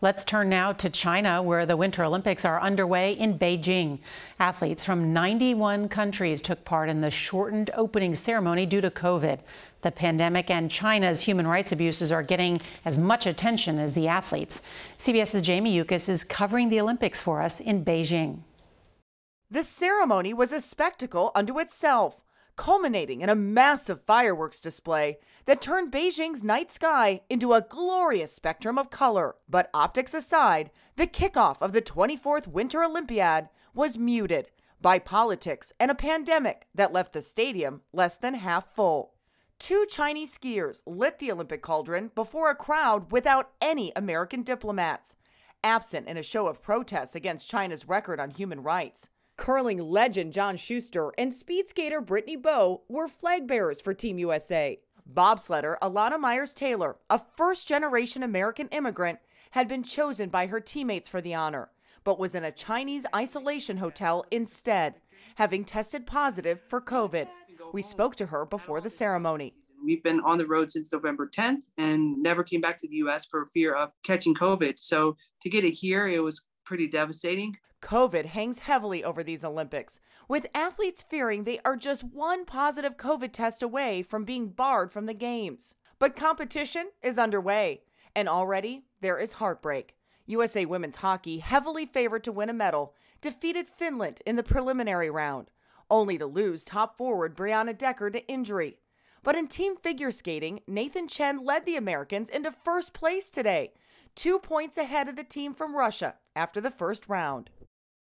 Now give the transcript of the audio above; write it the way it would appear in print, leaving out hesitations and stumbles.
Let's turn now to China, where the Winter Olympics are underway in Beijing. Athletes from 91 countries took part in the shortened opening ceremony due to COVID. The pandemic and China's human rights abuses are getting as much attention as the athletes. CBS's Jamie Yuccas is covering the Olympics for us in Beijing. The ceremony was a spectacle unto itself, culminating in a massive fireworks display that turned Beijing's night sky into a glorious spectrum of color. But optics aside, the kickoff of the 24th Winter Olympiad was muted by politics and a pandemic that left the stadium less than half full. Two Chinese skiers lit the Olympic cauldron before a crowd without any American diplomats, absent in a show of protests against China's record on human rights. Curling legend John Schuster and speed skater Brittany Bowe were flag bearers for Team USA. Bobsledder Alana Myers-Taylor, a first-generation American immigrant, had been chosen by her teammates for the honor, but was in a Chinese isolation hotel instead, having tested positive for COVID. We spoke to her before the ceremony. We've been on the road since November 10th and never came back to the U.S. for fear of catching COVID. So to get it here, it was pretty devastating. COVID hangs heavily over these Olympics, with athletes fearing they are just one positive COVID test away from being barred from the Games. But competition is underway, and already there is heartbreak. USA women's hockey, heavily favored to win a medal, defeated Finland in the preliminary round, only to lose top forward Brianna Decker to injury. But in team figure skating, Nathan Chen led the Americans into first place today, 2 points ahead of the team from Russia after the first round.